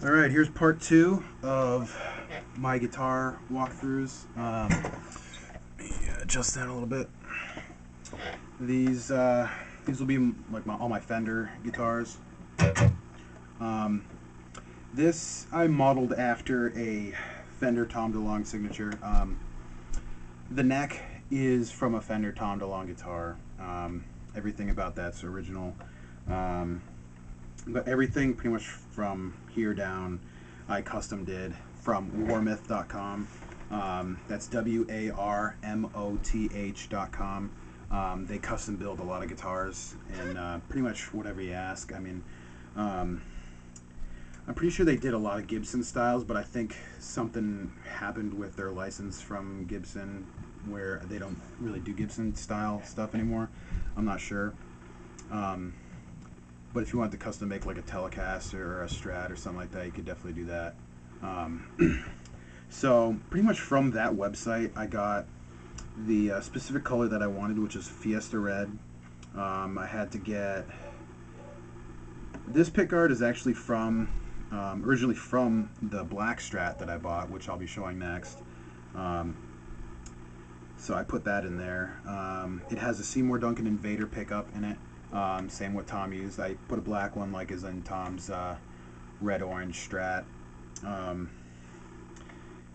Alright, here's part 2 of my guitar walkthroughs. Let me adjust that a little bit. These will be like all my Fender guitars. This I modeled after a Fender Tom DeLonge signature. The neck is from a Fender Tom DeLonge guitar. Everything about that's original. But everything pretty much from here down I custom did from warmoth.com. That's warmoth.com. They custom build a lot of guitars and pretty much whatever you ask. I mean, I'm pretty sure they did a lot of Gibson styles, but I think something happened with their license from Gibson where they don't really do Gibson style stuff anymore. I'm not sure. But if you want to custom make like a Telecaster or a Strat or something like that, you could definitely do that. So pretty much from that website, I got the specific color that I wanted, which is Fiesta red. I had to get this pickguard is actually from originally from the black Strat that I bought, which I'll be showing next. So I put that in there. It has a Seymour Duncan Invader pickup in it. Same what Tom used. I put a black one like is in Tom's red-orange Strat.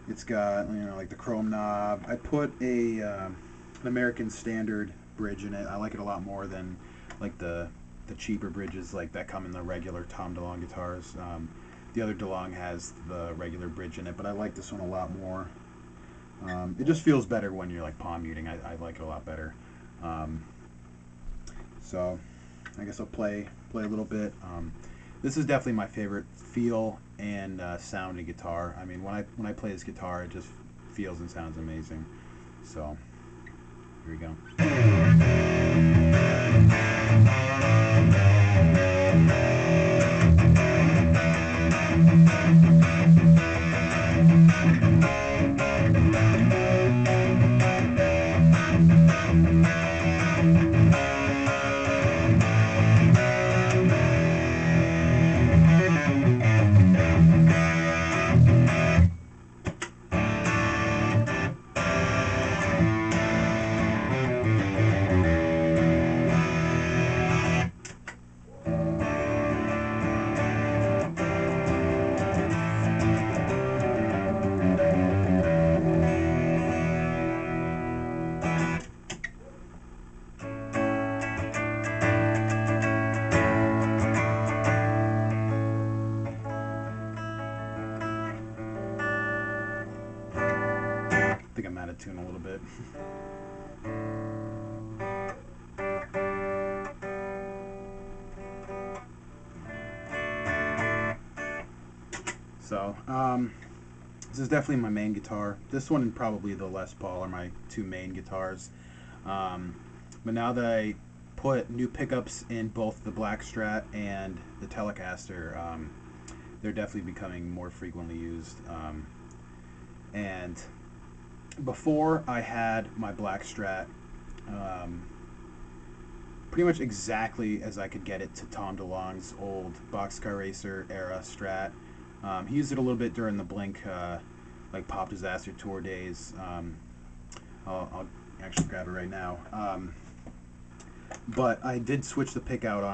It's got like the chrome knob. I put an American Standard bridge in it. I like it a lot more than like the cheaper bridges like that come in the regular Tom DeLonge guitars. The other DeLonge has the regular bridge in it, but I like this one a lot more. It just feels better when you're like palm muting. I like it a lot better. So I guess I'll play a little bit. This is definitely my favorite feel and sounding guitar. I mean, when I play this guitar, it just feels and sounds amazing. So here we go. I think I'm out of tune a little bit. So, this is definitely my main guitar. This one and probably the Les Paul are my two main guitars. But now that I put new pickups in both the Black Strat and the Telecaster, they're definitely becoming more frequently used. And before I had my Black Strat pretty much exactly as I could get it to Tom DeLonge's old Boxcar Racer era Strat. He used it a little bit during the Blink like Pop Disaster tour days. I'll actually grab it right now. But I did switch the pickup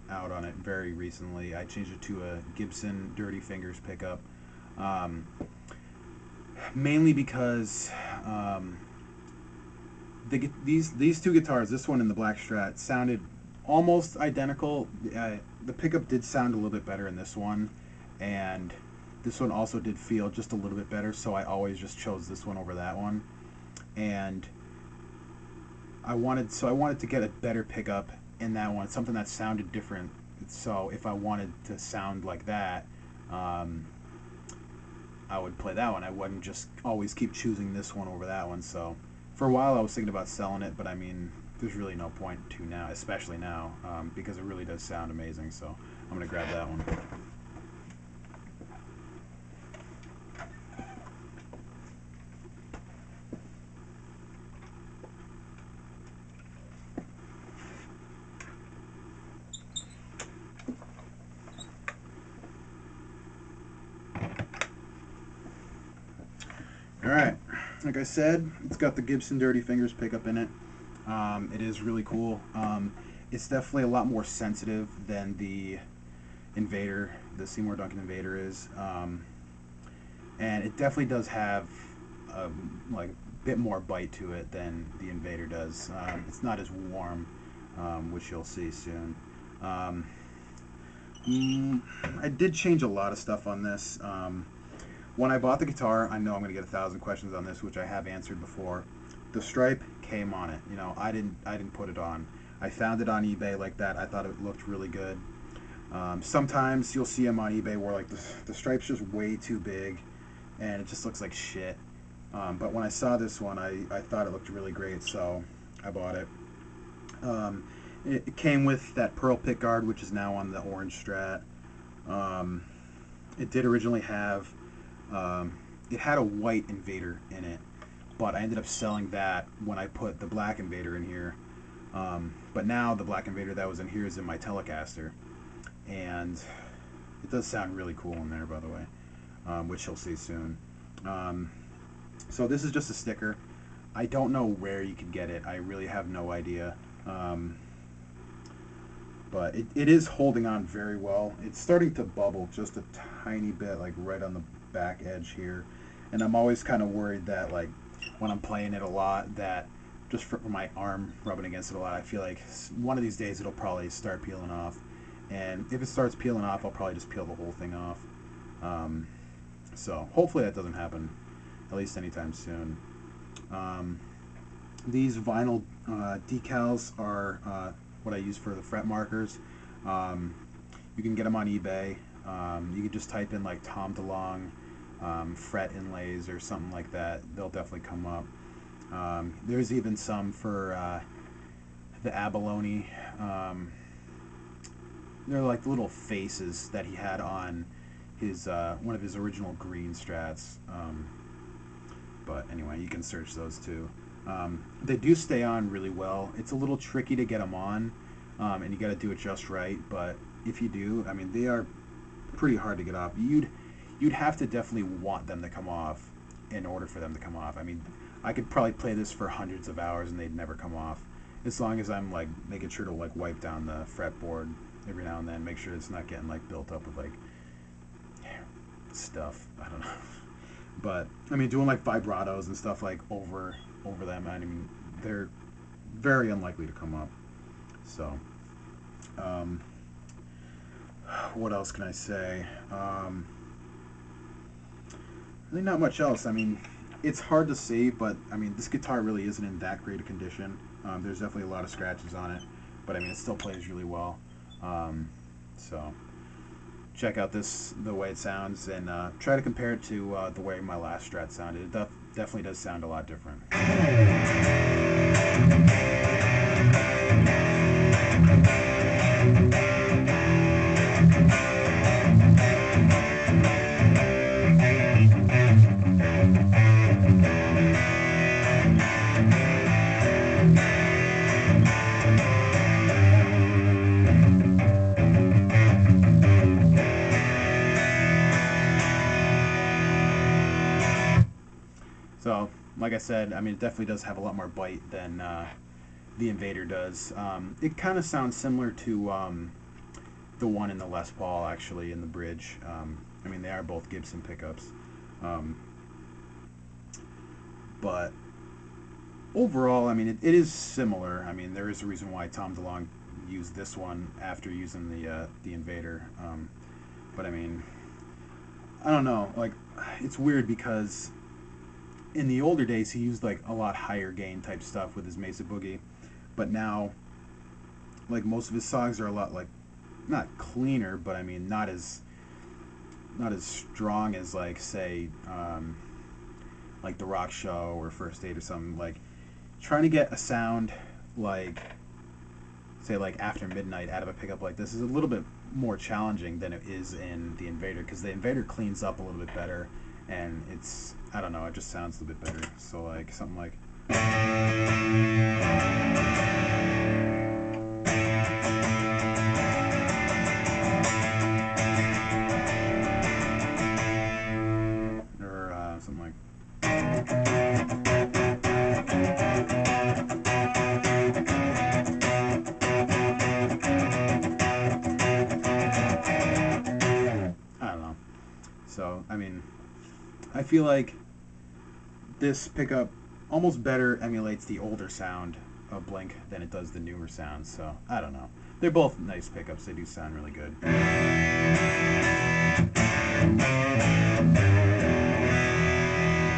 out on it very recently. I changed it to a Gibson Dirty Fingers pickup. Mainly because these two guitars, this one and the Black Strat, sounded almost identical. The pickup did sound a little bit better in this one, and this one also did feel just a little bit better, so I always just chose this one over that one. And I wanted to get a better pickup in that one, something that sounded different. So if I wanted to sound like that, I would play that one. I wouldn't just always keep choosing this one over that one. So for a while I was thinking about selling it, but I mean, there's really no point to now, especially now, because it really does sound amazing. So I'm gonna grab that one. Alright, like I said, it's got the Gibson Dirty Fingers pickup in it. It is really cool. It's definitely a lot more sensitive than the Invader, the Seymour Duncan Invader is. And it definitely does have like a bit more bite to it than the Invader does. It's not as warm, which you'll see soon. I did change a lot of stuff on this. When I bought the guitar, I know I'm going to get 1,000 questions on this, which I have answered before. The stripe came on it. You know, I didn't put it on. I found it on eBay like that. I thought it looked really good. Sometimes you'll see them on eBay where like the stripe's just way too big, and it just looks like shit. But when I saw this one, I thought it looked really great, so I bought it. It came with that pearl pickguard, which is now on the orange Strat. It did originally have, it had a white Invader in it, but I ended up selling that when I put the black Invader in here. But now the black Invader that was in here is in my Telecaster, and it does sound really cool in there, by the way, which you'll see soon. So this is just a sticker. I don't know where you can get it. I really have no idea. But it is holding on very well. It's starting to bubble just a tiny bit, like right on the back edge here. And I'm always kind of worried that, like, when I'm playing it a lot, that just for my arm rubbing against it a lot, I feel like one of these days it'll probably start peeling off. And if it starts peeling off, I'll probably just peel the whole thing off. So hopefully that doesn't happen, at least anytime soon. These vinyl decals are what I use for the fret markers. You can get them on eBay. You can just type in like Tom DeLonge fret inlays or something like that. They'll definitely come up. There's even some for the abalone. They're like little faces that he had on his one of his original green Strats. But anyway, you can search those too. They do stay on really well. It's a little tricky to get them on, and you got to do it just right. But if you do, I mean, they are pretty hard to get off. You'd have to definitely want them to come off in order for them to come off. I mean, I could probably play this for hundreds of hours and they'd never come off, as long as I'm like making sure to like wipe down the fretboard every now and then, make sure it's not getting like built up with like stuff. I don't know. But I mean, doing like vibratos and stuff like over them, I mean, they're very unlikely to come up. So what else can I say? Really not much else. I mean, it's hard to see, but I mean, this guitar really isn't in that great a condition. There's definitely a lot of scratches on it, but I mean, it still plays really well. So check out the way it sounds, and try to compare it to the way my last Strat sounded. It definitely does sound a lot different. So, like I said, I mean, it definitely does have a lot more bite than the Invader does. It kind of sounds similar to the one in the Les Paul, actually, in the bridge. I mean, they are both Gibson pickups. But overall, I mean, it is similar. I mean, there is a reason why Tom DeLonge used this one after using the Invader. But I mean, I don't know. Like, it's weird because in the older days, he used like a lot higher gain type stuff with his Mesa Boogie, but now, like, most of his songs are a lot, like, not cleaner, but I mean not as strong as, like, say like The Rock Show or First Date or something. Like, trying to get a sound like, say, like After Midnight out of a pickup like this is a little bit more challenging than it is in the Invader, because the Invader cleans up a little bit better, and it's, I don't know, it just sounds a bit better. So like something like or something like So, I mean, I feel like this pickup almost better emulates the older sound of Blink than it does the newer sound. So, I don't know. They're both nice pickups. They do sound really good.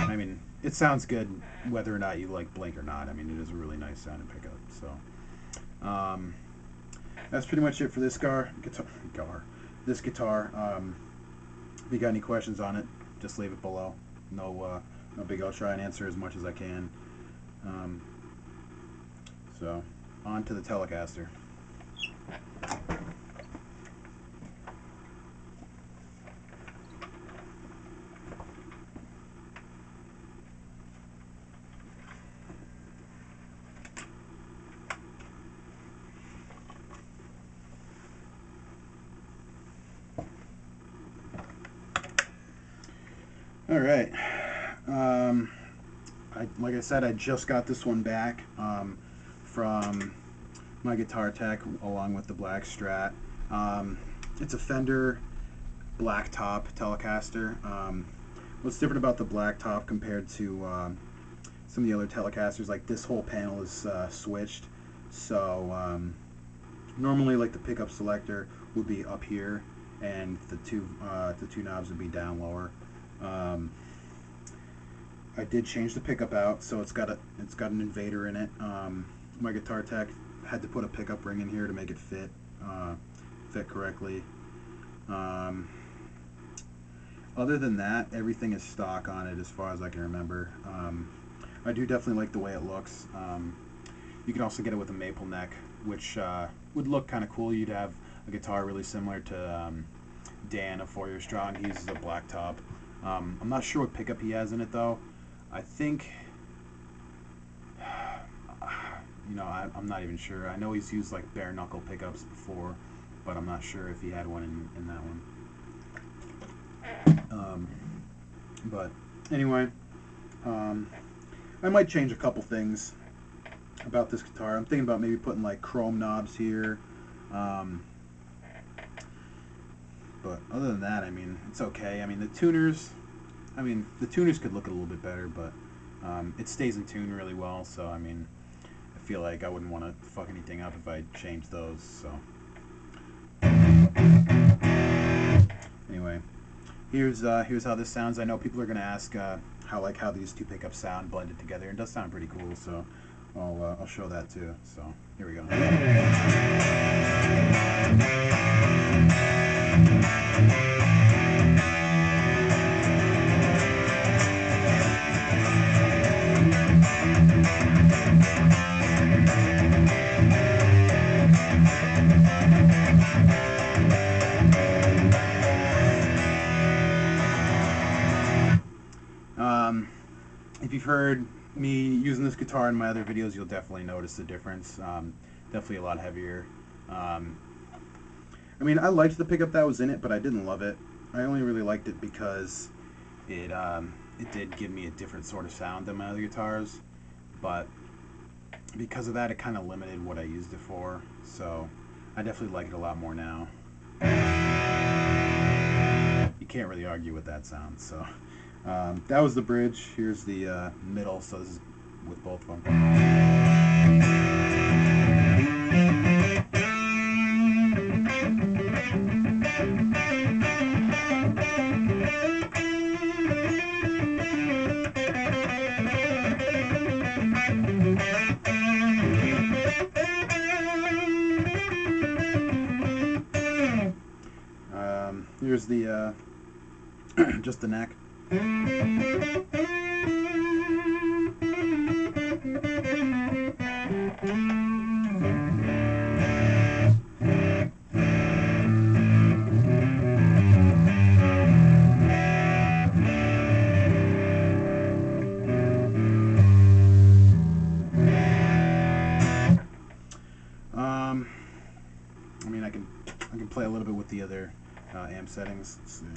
I mean, it sounds good whether or not you like Blink or not. I mean, it is a really nice sounding pickup. So, that's pretty much it for this guitar. This guitar. If you got any questions on it, just leave it below. No big. I'll try and answer as much as I can. So, on to the Telecaster. All right. Like I said, I just got this one back from my guitar tech along with the black Strat. It's a Fender Blacktop Telecaster. What's different about the Blacktop compared to some of the other Telecasters, like this whole panel is switched. So normally, like the pickup selector would be up here, and the two knobs would be down lower. I did change the pickup out, so it's got an invader in it. My guitar tech had to put a pickup ring in here to make it fit correctly. Other than that, everything is stock on it as far as I can remember. I do definitely like the way it looks. You can also get it with a maple neck, which would look kind of cool. You'd have a guitar really similar to Dan of 4 Year Strong. He uses a Blacktop. I'm not sure what pickup he has in it though. I think, I'm not even sure. I know he's used like bare knuckle pickups before, but I'm not sure if he had one in that one. But anyway, I might change a couple things about this guitar. I'm thinking about maybe putting like chrome knobs here. But other than that, I mean, it's okay. I mean, the tuners could look a little bit better, but it stays in tune really well. So, I mean, I feel like I wouldn't want to fuck anything up if I changed those. So, anyway, here's how this sounds. I know people are gonna ask how these two pickups sound blended together, and it does sound pretty cool. So, I'll show that too. So, here we go. If you've heard me using this guitar in my other videos, you'll definitely notice the difference. Definitely a lot heavier. I mean, I liked the pickup that was in it, but I didn't love it. I only really liked it because it did give me a different sort of sound than my other guitars. But because of that, it kind of limited what I used it for. So I definitely like it a lot more now. You can't really argue with that sound. So that was the bridge. Here's the middle. So this is with both of them. Here's the just the neck. I mean, I can play a little bit with the other amp settings. Let's see.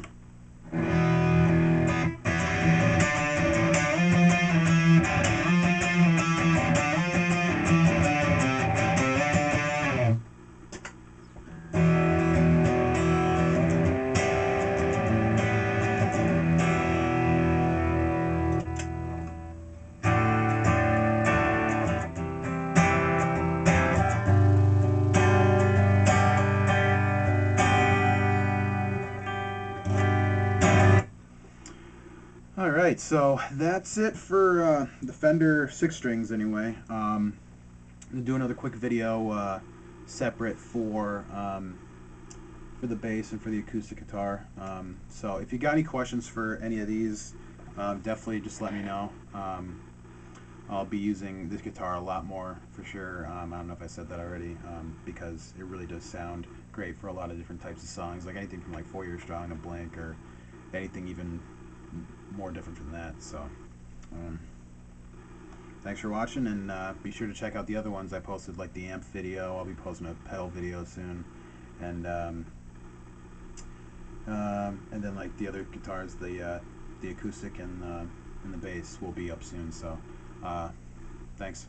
All right, so that's it for the Fender 6-strings anyway. I'm gonna do another quick video separate for the bass and for the acoustic guitar. So if you got any questions for any of these, definitely just let me know. I'll be using this guitar a lot more for sure. I don't know if I said that already, because it really does sound great for a lot of different types of songs, like anything from like 4 Year Strong to Blink, or anything even more different from that. So thanks for watching, and be sure to check out the other ones I posted, like the amp video. I'll be posting a pedal video soon, and then like the other guitars, the acoustic and the bass will be up soon. So thanks.